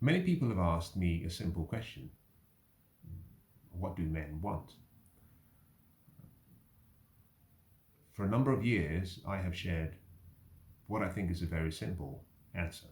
Many people have asked me a simple question: what do men want? For a number of years, I have shared what I think is a very simple answer.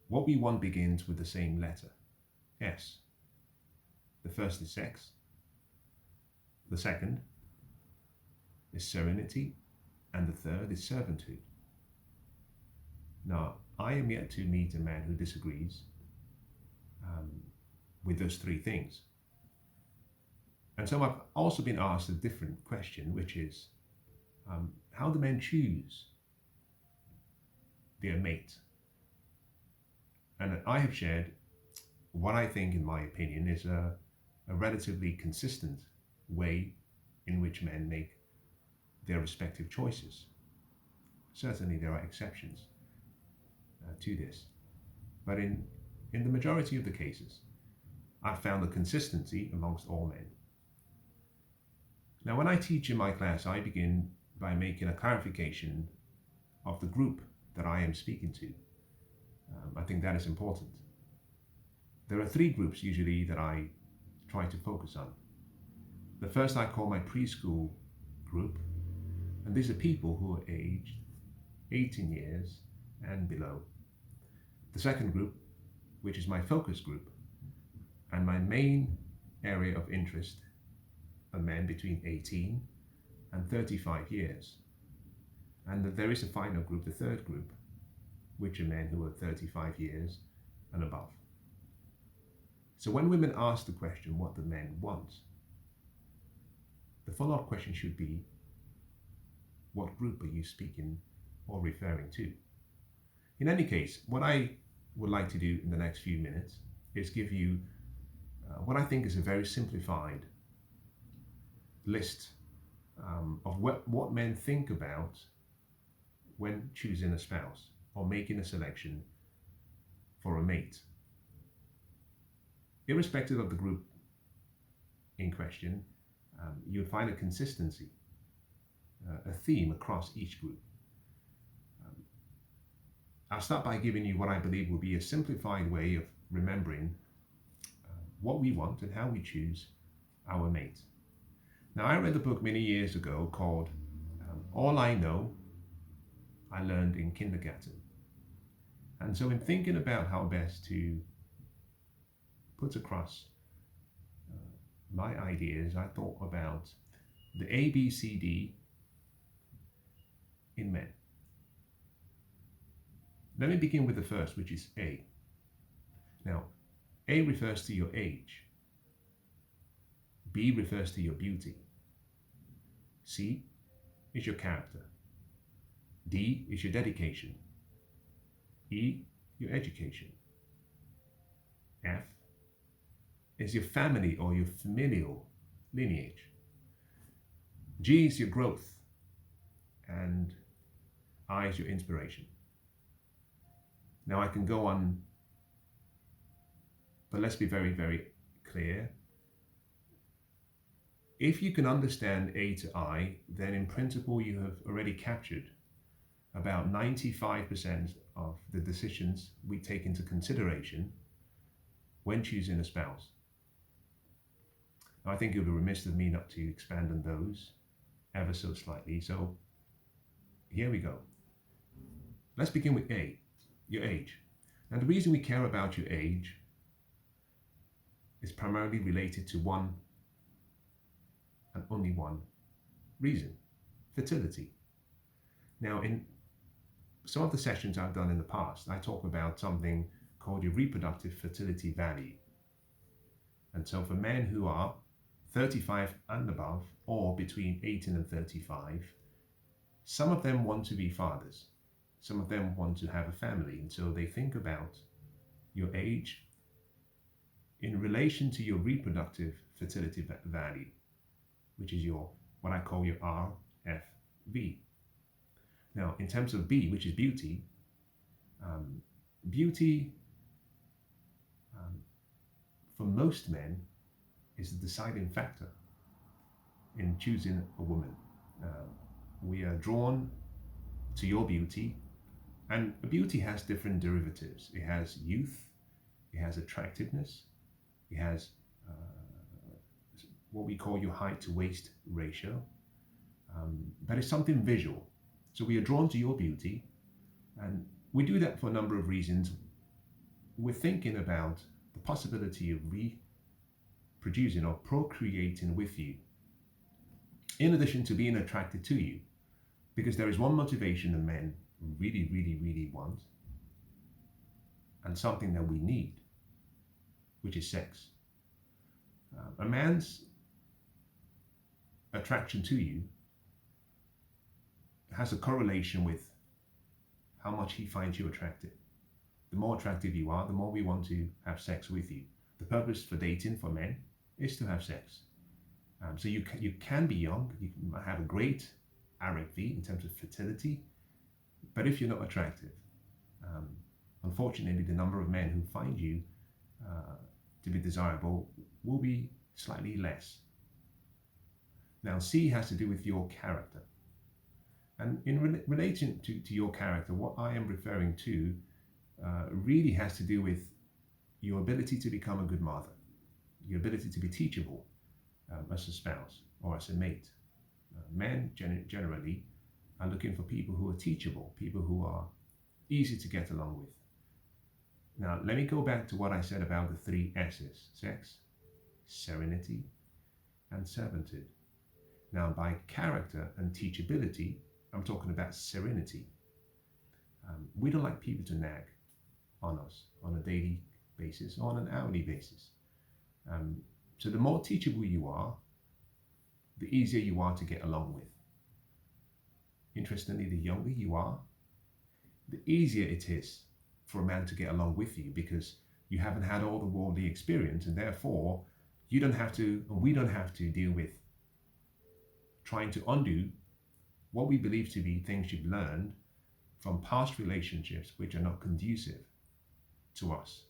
What we want begins with the same letter, S. The first is sex. The second is serenity. And the third is servanthood. Now, I am yet to meet a man who disagrees with those three things. And so I've also been asked a different question, which is, how do men choose their mate? And I have shared what I think, in my opinion, is a relatively consistent way in which men make their respective choices. Certainly there are exceptions to this, but in the majority of the cases, I've found a consistency amongst all men. Now, when I teach in my class, I begin by making a clarification of the group that I am speaking to. I think that is important. There are three groups usually that I try to focus on. The first I call my preschool group, and these are people who are aged 18 years and below. The second group, which is my focus group, and my main area of interest, are men between 18 and 35 years. And there is a final group, the third group, which are men who are 35 years and above. So when women ask the question, what do men want? The follow-up question should be, what group are you speaking or referring to? In any case, what I would like to do in the next few minutes is give you what I think is a very simplified list of what men think about when choosing a spouse or making a selection for a mate. Irrespective of the group in question, you'll find a consistency, a theme across each group. I'll start by giving you what I believe will be a simplified way of remembering what we want and how we choose our mate. Now, I read a book many years ago called All I Know, I Learned in Kindergarten. And so in thinking about how best to put across my ideas, I thought about the ABCD in men. Let me begin with the first, which is A. Now, A refers to your age. B refers to your beauty. C is your character. D is your dedication. E, your education. F is your family or your familial lineage. G is your growth. And I is your inspiration. Now I can go on, but let's be very, very clear. If you can understand A to I, then in principle you have already captured about 95% of the decisions we take into consideration when choosing a spouse. Now, I think it would be remiss of me not to expand on those ever so slightly. So here we go. Let's begin with A, your age. Now, the reason we care about your age is primarily related to one and only one reason: fertility. Now, in some of the sessions I've done in the past, I talk about something called your reproductive fertility value. And so for men who are 35 and above, or between 18 and 35, some of them want to be fathers. Some of them want to have a family. And so they think about your age in relation to your reproductive fertility value, which is your, what I call your RFV. Now, in terms of B, which is beauty, beauty for most men is the deciding factor in choosing a woman. We are drawn to your beauty And beauty has different derivatives. It has youth, it has attractiveness, it has what we call your height to waist ratio. That is something visual. So we are drawn to your beauty, and we do that for a number of reasons. We're thinking about the possibility of reproducing or procreating with you, in addition to being attracted to you, because there is one motivation that men really, really, really want, and something that we need, which is sex. A man's attraction to you has a correlation with how much he finds you attractive. The more attractive you are, the more we want to have sex with you. The purpose for dating for men is to have sex. So you can be young, you can have a great RFV in terms of fertility, but if you're not attractive, unfortunately, the number of men who find you to be desirable will be slightly less. Now, C has to do with your character. And in relation to your character, what I am referring to really has to do with your ability to become a good mother, your ability to be teachable as a spouse or as a mate. Men generally are looking for people who are teachable, people who are easy to get along with. Now, let me go back to what I said about the 3 S's: sex, serenity, and servitude. Now, by character and teachability, I'm talking about serenity. We don't like people to nag on us on a daily basis or on an hourly basis. So the more teachable you are, the easier you are to get along with. Interestingly, the younger you are, the easier it is for a man to get along with you, because you haven't had all the worldly experience, and therefore you don't have to, and we don't have to deal with trying to undo what we believe to be things you've learned from past relationships which are not conducive to us.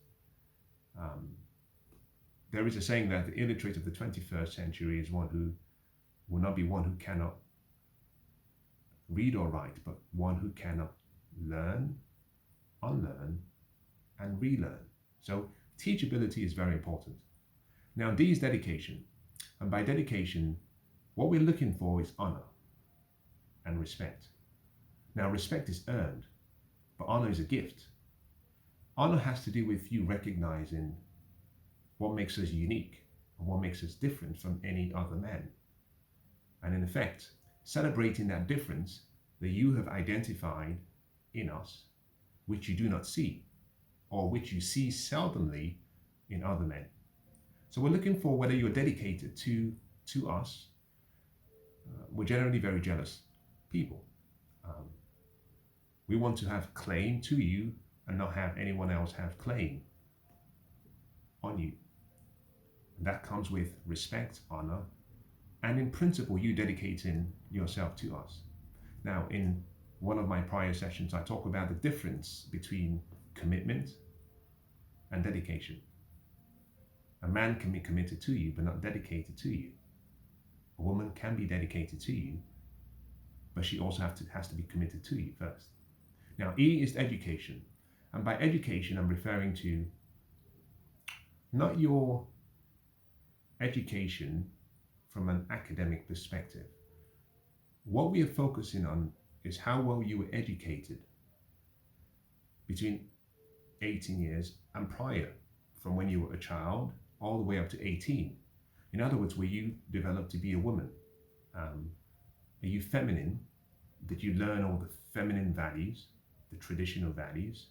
There is a saying that the illiterate of the 21st century is one who will not be one who cannot read or write, but one who cannot learn, unlearn, and relearn. So teachability is very important. Now, D is dedication. And by dedication, what we're looking for is honor and respect. Now, respect is earned, but honor is a gift. Honor has to do with you recognizing what makes us unique and what makes us different from any other man. And in effect, celebrating that difference that you have identified in us, which you do not see, or which you see seldomly in other men. So we're looking for whether you're dedicated to us. We're generally very jealous people. We want to have claim to you and not have anyone else have claim on you. And that comes with respect, honor, and in principle, you dedicating yourself to us. Now, in one of my prior sessions, I talk about the difference between commitment and dedication. A man can be committed to you, but not dedicated to you. A woman can be dedicated to you, but she also has to be committed to you first. Now, E is education. And by education, I'm referring to not your education from an academic perspective. What we are focusing on is how well you were educated between 18 years and prior, from when you were a child all the way up to 18. In other words, were you developed to be a woman? Are you feminine? Did you learn all the feminine values, the traditional values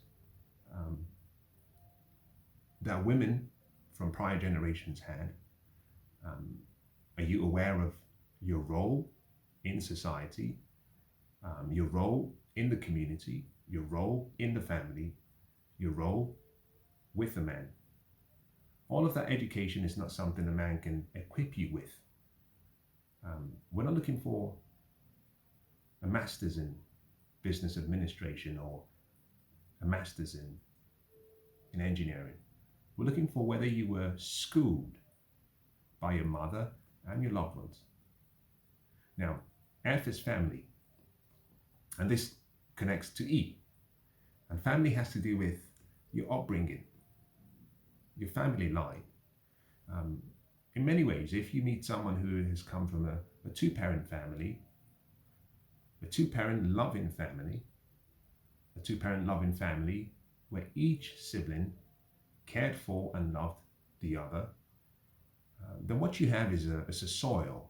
that women from prior generations had? Are you aware of your role in society, your role in the community, your role in the family, your role with a man? All of that education is not something a man can equip you with. We're not looking for a master's in business administration or a master's in engineering. We're looking for whether you were schooled by your mother and your loved ones. Now, F is family, and this connects to E. And family has to do with your upbringing, your family line. In many ways, if you meet someone who has come from a two-parent family, a two-parent loving family, where each sibling cared for and loved the other, then what you have is a soil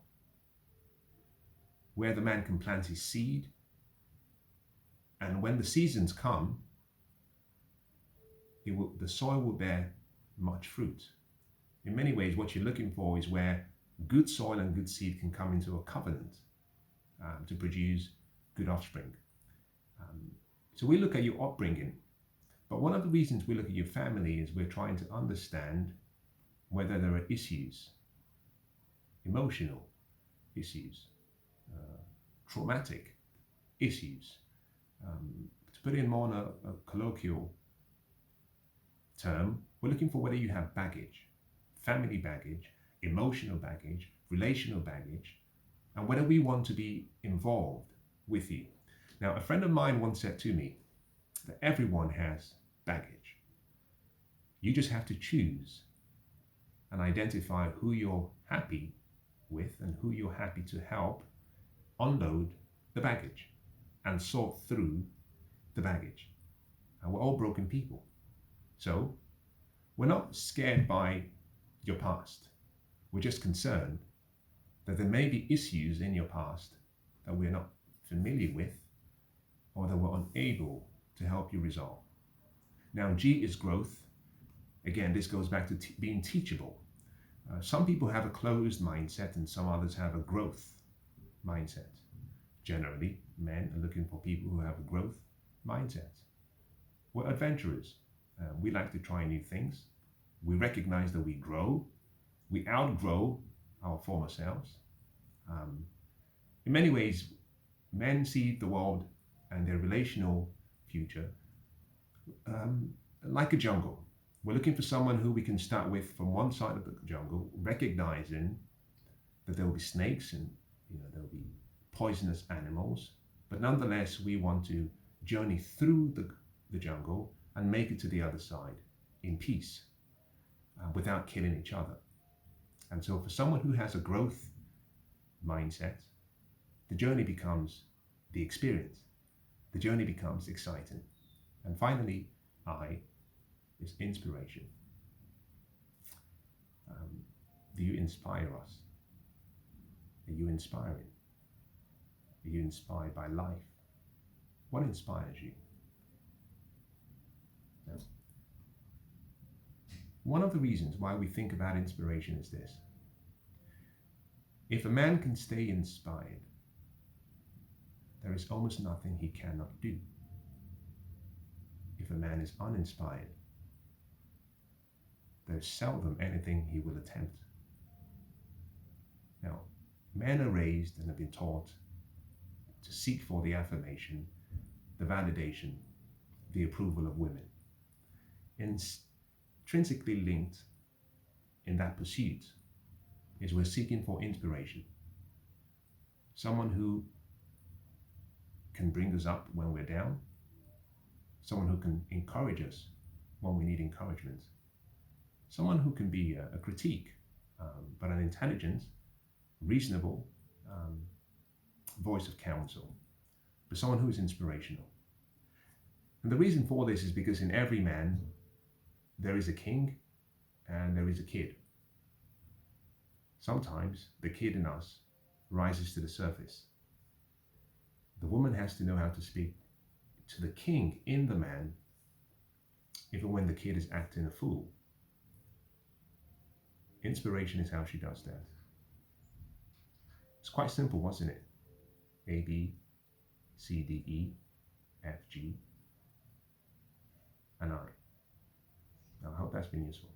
where the man can plant his seed, and when the seasons come, the soil will bear much fruit. In many ways, what you're looking for is where good soil and good seed can come into a covenant to produce good offspring. So we look at your upbringing, but one of the reasons we look at your family is we're trying to understand whether there are issues, emotional issues, traumatic issues. To put it in more on a colloquial term, we're looking for whether you have baggage, family baggage, emotional baggage, relational baggage, and whether we want to be involved with you. Now, a friend of mine once said to me that everyone has baggage. You just have to choose and identify who you're happy with and who you're happy to help unload the baggage and sort through the baggage. And we're all broken people. So we're not scared by your past. We're just concerned that there may be issues in your past that we're not familiar with or that we're unable to help you resolve. Now, G is growth. Again, this goes back to being teachable. Some people have a closed mindset and some others have a growth mindset. Generally, men are looking for people who have a growth mindset. We're adventurers. We like to try new things. We recognize that we grow. We outgrow our former selves. In many ways, men see the world and their relational future like a jungle. We're looking for someone who we can start with from one side of the jungle, recognizing that there will be snakes and there will be poisonous animals, but nonetheless we want to journey through the jungle and make it to the other side in peace without killing each other. And so for someone who has a growth mindset, the journey becomes the experience. The journey becomes exciting. And finally, I is inspiration. Do you inspire us? Are you inspiring? Are you inspired by life? What inspires you? Now, one of the reasons why we think about inspiration is this. If a man can stay inspired, there is almost nothing he cannot do. If a man is uninspired, there's seldom anything he will attempt. Now, men are raised and have been taught to seek for the affirmation, the validation, the approval of women. Intrinsically linked in that pursuit is we're seeking for inspiration. Someone who can bring us up when we're down, someone who can encourage us when we need encouragement, someone who can be a critique, but an intelligent, reasonable voice of counsel, but someone who is inspirational. And the reason for this is because in every man there is a king and there is a kid. Sometimes the kid in us rises to the surface. The woman has to know how to speak to the king in the man, even when the kid is acting a fool. Inspiration is how she does that. It's quite simple, wasn't it? A, B, C, D, E, F, G, and I. Now, I hope that's been useful.